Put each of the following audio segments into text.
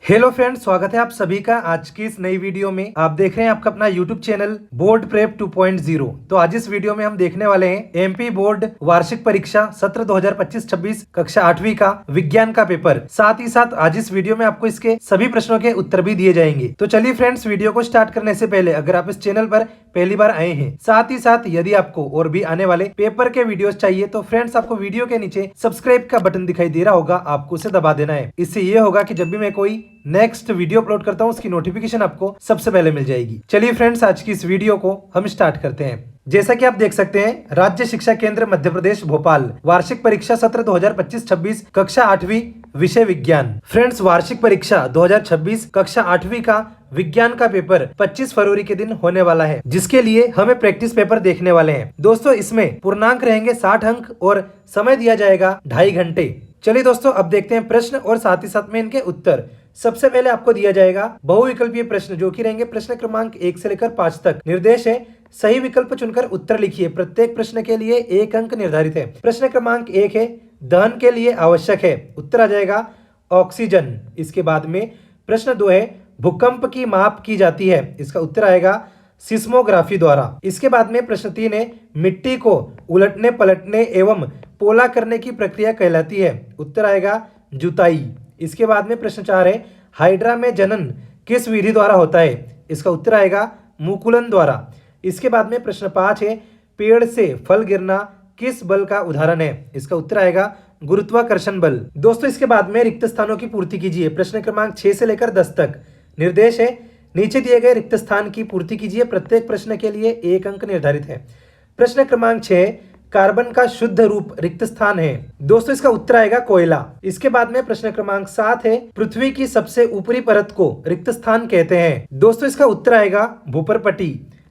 Hello friends, स्वागत है आप सभी का आज की इस नई वीडियो में। आप देख रहे हैं आपका अपना यूट्यूब चैनल बोर्ड प्रेप 2.0। तो आज इस वीडियो में हम देखने वाले हैं एमपी बोर्ड वार्षिक परीक्षा सत्र 2025-26 कक्षा 8वीं का विज्ञान का पेपर। साथ ही साथ आज इस वीडियो में आपको इसके सभी प्रश्नों के उत्तर भी दिए जाएंगे। तो चलिए फ्रेंड्स, वीडियो को स्टार्ट करने से पहले अगर आप इस चैनल पर पहली बार आए हैं, साथ ही साथ यदि आपको और भी आने वाले पेपर के वीडियोस चाहिए तो फ्रेंड्स आपको वीडियो के नीचे सब्सक्राइब का बटन दिखाई दे रहा होगा, आपको उसे दबा देना है। इससे ये होगा कि जब भी मैं कोई नेक्स्ट वीडियो अपलोड करता हूँ उसकी नोटिफिकेशन आपको सबसे पहले मिल जाएगी। चलिए फ्रेंड्स, आज की इस वीडियो को हम स्टार्ट करते हैं। जैसा कि आप देख सकते हैं, राज्य शिक्षा केंद्र मध्य प्रदेश भोपाल वार्षिक परीक्षा सत्र 2025-26 कक्षा 8वीं विषय विज्ञान। फ्रेंड्स, वार्षिक परीक्षा 2026 कक्षा 8वीं का विज्ञान का पेपर 25 फरवरी के दिन होने वाला है, जिसके लिए हमें प्रैक्टिस पेपर देखने वाले हैं। दोस्तों, इसमें पूर्णांक रहेंगे 60 अंक और समय दिया जाएगा 2.5 घंटे। चलिए दोस्तों, अब देखते हैं प्रश्न और साथ ही साथ में इनके उत्तर। सबसे पहले आपको दिया जाएगा बहुविकल्पीय प्रश्न, जो कि रहेंगे प्रश्न क्रमांक 1 से लेकर 5 तक। निर्देश है सही विकल्प चुनकर उत्तर लिखिए। प्रत्येक प्रश्न के लिए 1 अंक निर्धारित है। प्रश्न क्रमांक 1 है दहन के लिए आवश्यक है, उत्तर आ जाएगा ऑक्सीजन। इसके बाद में प्रश्न 2 है भूकंप की माप की जाती है, इसका उत्तर आएगा सिस्मोग्राफी द्वारा। इसके बाद में प्रश्न 3 है मिट्टी को उलटने पलटने एवं पोला करने की प्रक्रिया कहलाती है, उत्तर आएगा जुताई। इसके बाद में प्रश्न 4 है हाइड्रा में जनन किस विधि द्वारा होता है, इसका उत्तर आएगा मुकुलन द्वारा। इसके बाद में प्रश्न 5 है पेड़ से फल गिरना किस बल का उदाहरण है, इसका उत्तर आएगा गुरुत्वाकर्षण बल। दोस्तों, इसके बाद में रिक्त स्थानों की पूर्ति कीजिए। प्रश्न क्रमांक 6 से लेकर 10 तक। निर्देश है नीचे दिए गए रिक्त स्थान की पूर्ति कीजिए। प्रत्येक प्रश्न के लिए 1 अंक निर्धारित है। प्रश्न क्रमांक 6 कार्बन का शुद्ध रूप रिक्त स्थान है, दोस्तों इसका उत्तर आएगा कोयला। इसके बाद में प्रश्न क्रमांक 7 है पृथ्वी की सबसे ऊपरी परत को रिक्त स्थान कहते हैं, दोस्तों इसका उत्तर आएगा भूपरपटी।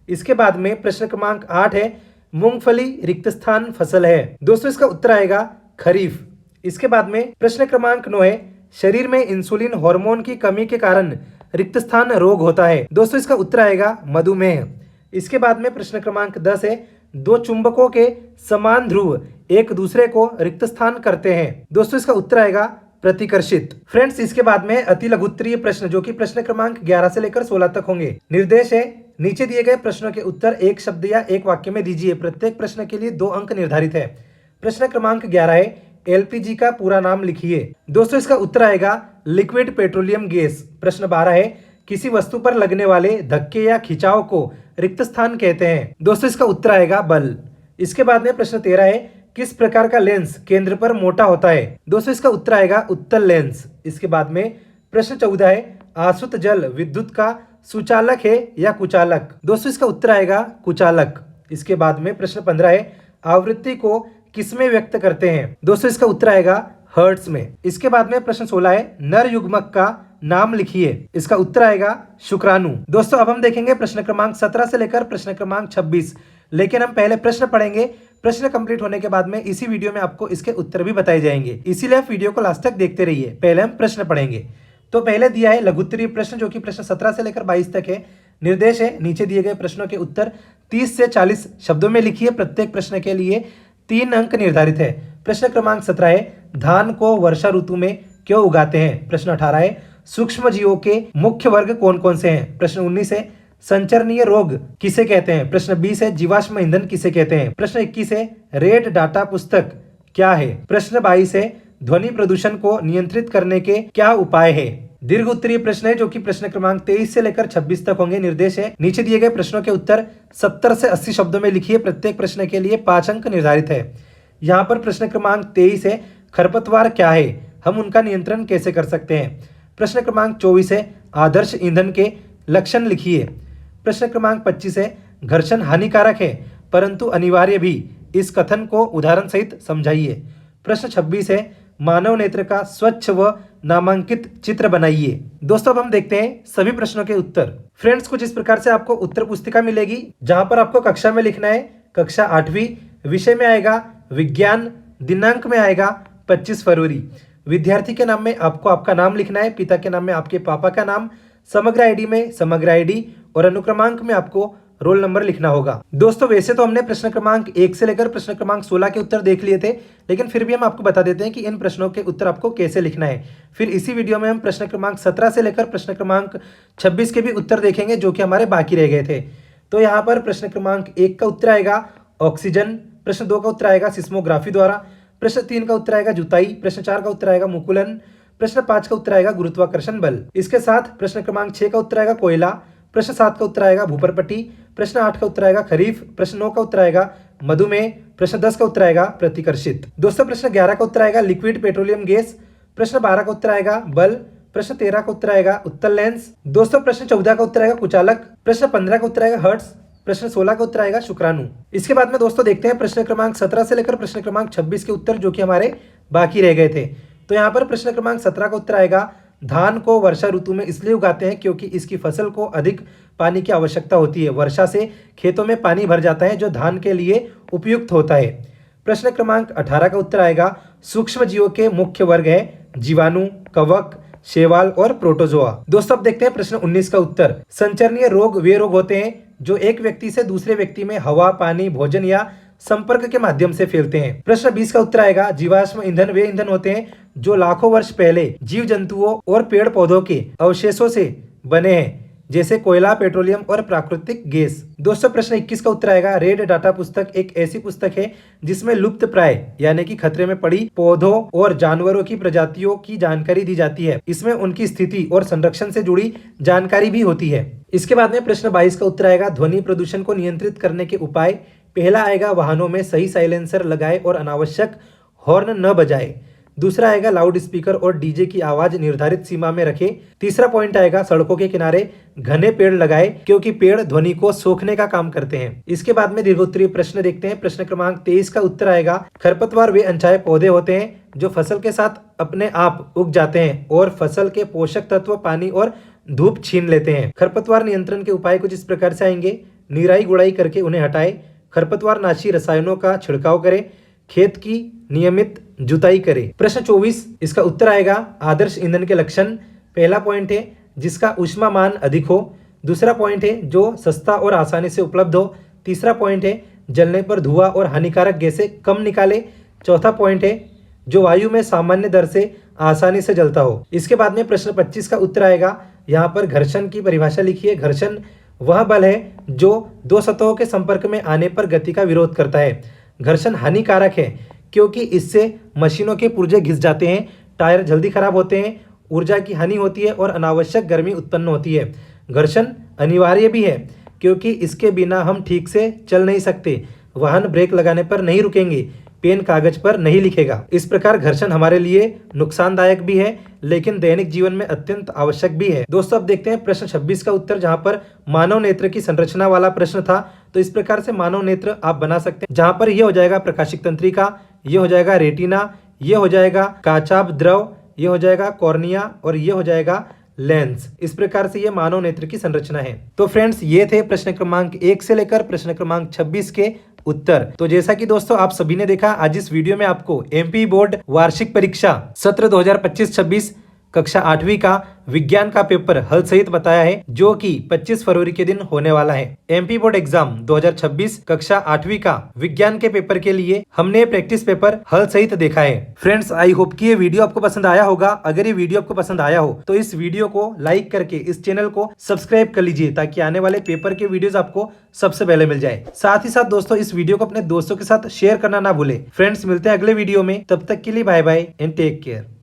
इसके बाद में प्रश्न क्रमांक 8 है मूंगफली रिक्त स्थान फसल है, दोस्तों इसका उत्तर आएगा खरीफ। इसके बाद में प्रश्न क्रमांक 9 है शरीर में इंसुलिन हार्मोन की कमी के कारण रिक्त स्थान रोग होता है, दोस्तों इसका उत्तर आएगा मधुमेह। इसके बाद में प्रश्न क्रमांक 10 है दो चुंबकों के समान ध्रुव एक दूसरे को रिक्त स्थान करते हैं, दोस्तों इसका उत्तर आएगा प्रतिकर्षित। फ्रेंड्स, इसके बाद में अति लघुत्तरीय प्रश्न, जो कि प्रश्न क्रमांक 11 से लेकर 16 तक होंगे। निर्देश है नीचे दिए गए प्रश्नों के उत्तर एक शब्द या एक वाक्य में दीजिए। प्रत्येक प्रश्न के लिए 2 अंक निर्धारित है। प्रश्न क्रमांक 11 है एलपीजी का पूरा नाम लिखिए, दोस्तों इसका उत्तर आएगा लिक्विड पेट्रोलियम गैस। प्रश्न 12 है किसी वस्तु पर लगने वाले धक्के या खिंचाव को रिक्त स्थान कहते हैं, दोस्तों इसका उत्तर आएगा बल। इसके बाद में प्रश्न 13 है किस प्रकार का लेंस केंद्र पर मोटा होता है, दोस्तों इसका उत्तर आएगा उत्तल लेंस। इसके बाद में प्रश्न 14 है आसुत जल विद्युत का सुचालक है या कुचालक, दोस्तों इसका उत्तर आएगा कुचालक। इसके बाद में प्रश्न 15 है आवृत्ति को किसमें व्यक्त करते हैं, दोस्तों इसका उत्तर आएगा हर्ट्ज में। इसके बाद में प्रश्न 16 है नर युग्मक का नाम लिखिए, इसका उत्तर आएगा शुक्राणु। दोस्तों, अब हम देखेंगे प्रश्न क्रमांक 17 से लेकर प्रश्न क्रमांक 26, लेकिन हम पहले प्रश्न पढ़ेंगे। प्रश्न कंप्लीट होने के बाद में इसी वीडियो में आपको इसके उत्तर भी बताए जाएंगे, इसीलिए आप वीडियो को लास्ट तक देखते रहिए। पहले हम प्रश्न पढ़ेंगे। तो पहले दिया है लघुत्तरीय प्रश्न, जो कि प्रश्न 17 से लेकर 22 तक है। निर्देश है नीचे दिए गए प्रश्नों के उत्तर 30 से 40 शब्दों में लिखिए। प्रत्येक प्रश्न के लिए 3 अंक निर्धारित है। प्रश्न क्रमांक 17 है धान को वर्षा ऋतु में क्यों उगाते हैं। प्रश्न 18 है सूक्ष्म जीवों के मुख्य वर्ग कौन कौन से हैं। प्रश्न 19 है संचरणीय रोग किसे कहते हैं। प्रश्न 20 है जीवाश्म ईंधन किसे कहते हैं। प्रश्न 21 है रेड डाटा पुस्तक क्या है। प्रश्न 22 है ध्वनि प्रदूषण को नियंत्रित करने के क्या उपाय है। दीर्घ उत्तरीय प्रश्न है, जो कि प्रश्न क्रमांक 23 से लेकर 26 तक होंगे। निर्देश है नीचे दिए गए प्रश्नों के उत्तर 70 से 80 शब्दों में लिखिए। प्रत्येक प्रश्न के लिए 5 अंक निर्धारित है। यहाँ पर प्रश्न क्रमांक 23 है खरपतवार क्या है, हम उनका नियंत्रण कैसे कर सकते हैं। प्रश्न क्रमांक 24 है आदर्श ईंधन के लक्षण लिखिए। प्रश्न क्रमांक 25 है घर्षण हानिकारक है परंतु अनिवार्य भी, इस कथन को उदाहरण सहित समझाइए। प्रश्न 26 है मानव नेत्र का स्वच्छ व नामांकित चित्र बनाइए। दोस्तों, अब हम देखते हैं सभी प्रश्नों के उत्तर। फ्रेंड्स, कुछ इस प्रकार से आपको उत्तर पुस्तिका मिलेगी, जहां पर आपको कक्षा में लिखना है कक्षा 8वीं, विषय में आएगा विज्ञान, दिनांक में आएगा 25 फरवरी। विद्यार्थी के नाम में आपको आपका नाम लिखना है, पिता के नाम में आपके पापा का नाम, समग्र आईडी में समग्र आईडी और अनुक्रमांक में आपको रोल नंबर लिखना होगा। दोस्तों वैसे तो हमने प्रश्न क्रमांक 1 से लेकर प्रश्न क्रमांक 16 के उत्तर देख लिए थे, लेकिन फिर भी हम आपको बता देते हैं कि इन प्रश्नों के उत्तर आपको कैसे लिखना है। फिर इसी वीडियो में हम प्रश्न क्रमांक 17 से लेकर प्रश्न क्रमांक 26 के भी उत्तर देखेंगे जो कि हमारे बाकी रह गए थे। तो यहाँ पर प्रश्न क्रमांक 1 का उत्तर आएगा ऑक्सीजन, प्रश्न 2 का उत्तर आएगा सिस्मोग्राफी द्वारा, प्रश्न 3 का उत्तर आएगा जुताई, प्रश्न 4 का उत्तर आएगा मुकुलन, प्रश्न 5 का उत्तर आएगा गुरुत्वाकर्षण बल। इसके साथ प्रश्न क्रमांक 6 का उत्तर आएगा कोयला, प्रश्न 7 का उत्तर आएगा भूपरपट्टी, प्रश्न 8 का उत्तर आएगा खरीफ, प्रश्न 9 का उत्तर आएगा मधुमेह, प्रश्न 10 का उत्तर आएगा प्रतिकर्षित। दोस्तों प्रश्न 11 का उत्तर आएगा लिक्विड पेट्रोलियम गैस, प्रश्न 12 का उत्तर आएगा बल, प्रश्न 13 का उत्तर आएगा उत्तल लेंस। दोस्तों प्रश्न 14 का उत्तर आएगा कुचालक, प्रश्न 15 का उत्तर आएगा हर्ट्ज, प्रश्न 16 का उत्तर आएगा शुक्राणु। इसके बाद में दोस्तों देखते हैं प्रश्न क्रमांक 17 से लेकर प्रश्न क्रमांक 26 के उत्तर जो कि हमारे बाकी रह गए थे। तो यहाँ पर प्रश्न क्रमांक 17 का उत्तर आएगा धान को वर्षा ऋतु में इसलिए उगाते हैं क्योंकि इसकी फसल को अधिक पानी की आवश्यकता होती है। वर्षा से खेतों में पानी भर जाता है जो धान के लिए उपयुक्त होता है। प्रश्न क्रमांक 18 का उत्तर आएगा सूक्ष्म जीवों के मुख्य वर्ग है जीवाणु, कवक, शैवाल और प्रोटोजोआ। दोस्तों अब देखते हैं प्रश्न 19 का उत्तर। संचरणीय रोग वे रोग होते हैं जो एक व्यक्ति से दूसरे व्यक्ति में हवा, पानी, भोजन या संपर्क के माध्यम से फैलते हैं। प्रश्न 20 का उत्तर आएगा जीवाश्म ईंधन वे ईंधन होते हैं जो लाखों वर्ष पहले जीव जंतुओं और पेड़ पौधों के अवशेषों से बने हैं जैसे कोयला, पेट्रोलियम और प्राकृतिक गैस। दोस्तों प्रश्न 21 का उत्तर आएगा रेड डाटा पुस्तक एक ऐसी पुस्तक है जिसमें लुप्त प्राय यानी कि खतरे में पड़ी पौधों और जानवरों की प्रजातियों की जानकारी दी जाती है। इसमें उनकी स्थिति और संरक्षण से जुड़ी जानकारी भी होती है। इसके बाद में प्रश्न 22 का उत्तर आएगा ध्वनि प्रदूषण को नियंत्रित करने के उपाय। पहला आएगा वाहनों में सही साइलेंसर लगाए और अनावश्यक हॉर्न न बजाए। दूसरा आएगा लाउड स्पीकर और डीजे की आवाज निर्धारित सीमा में रखे। तीसरा पॉइंट आएगा सड़कों के किनारे घने पेड़ लगाए क्योंकि पेड़ ध्वनि को सोखने का काम करते हैं। इसके बाद में दीर्घोत्तरीय प्रश्न देखते हैं। प्रश्न क्रमांक 23 का उत्तर आएगा खरपतवार वे अनचाहे पौधे होते हैं जो फसल के साथ अपने आप उग जाते हैं और फसल के पोषक तत्व, पानी और धूप छीन लेते हैं। खरपतवार नियंत्रण के उपाय कुछ इस प्रकार से आएंगे। निराई गुड़ाई करके उन्हें हटाए, खरपतवार नाशी रसायनों का छिड़काव करें, खेत की नियमित जुताई करें। प्रश्न 24 इसका उत्तर आएगा आदर्श ईंधन के लक्षण। पहला पॉइंट है जिसका ऊष्मा मान अधिक हो। दूसरा पॉइंट है जो सस्ता और आसानी से उपलब्ध हो। तीसरा पॉइंट है जलने पर धुआं और हानिकारक गैसें कम निकाले। चौथा पॉइंट है जो वायु में सामान्य दर से आसानी से जलता हो। इसके बाद में प्रश्न 25 का उत्तर आएगा। यहाँ पर घर्षण की परिभाषा लिखिए। घर्षण वह बल है जो दो सतहों के संपर्क में आने पर गति का विरोध करता है। घर्षण हानिकारक है क्योंकि इससे मशीनों के पुर्जे घिस जाते हैं, टायर जल्दी खराब होते हैं, ऊर्जा की हानि होती है और अनावश्यक गर्मी उत्पन्न होती है। घर्षण अनिवार्य भी है क्योंकि इसके बिना हम ठीक से चल नहीं सकते। वाहन ब्रेक लगाने पर नहीं रुकेंगे, पेन कागज पर नहीं लिखेगा। इस प्रकार घर्षण हमारे लिए नुकसानदायक भी है लेकिन दैनिक जीवन में अत्यंत आवश्यक भी है। दोस्तों अब देखते हैं प्रश्न 26 का उत्तर जहां पर मानव नेत्र की संरचना वाला प्रश्न था। तो इस प्रकार से मानव नेत्र आप बना सकते हैं जहां पर यह हो जाएगा प्रकाशिक तंत्रिका, ये हो जाएगा रेटिना, ये हो जाएगा काचाभ द्रव, ये हो जाएगा कॉर्निया और ये हो जाएगा लेंस। इस प्रकार से ये मानव नेत्र की संरचना है। तो फ्रेंड्स ये थे प्रश्न क्रमांक 1 से लेकर प्रश्न क्रमांक 26 के उत्तर। तो जैसा कि दोस्तों आप सभी ने देखा आज इस वीडियो में आपको एमपी बोर्ड वार्षिक परीक्षा सत्र 2025-26 कक्षा 8वीं का विज्ञान का पेपर हल सहित बताया है जो कि 25 फरवरी के दिन होने वाला है। एमपी बोर्ड एग्जाम 2026 कक्षा 8वीं का विज्ञान के पेपर के लिए हमने प्रैक्टिस पेपर हल सहित देखा है। फ्रेंड्स आई होप कि ये वीडियो आपको पसंद आया होगा। अगर ये वीडियो आपको पसंद आया हो तो इस वीडियो को लाइक करके इस चैनल को सब्सक्राइब कर लीजिए ताकि आने वाले पेपर के वीडियोस आपको सबसे पहले मिल जाए। साथ ही साथ दोस्तों इस वीडियो को अपने दोस्तों के साथ शेयर करना ना भूले। फ्रेंड्स मिलते हैं अगले वीडियो में, तब तक के लिए bye bye and take care.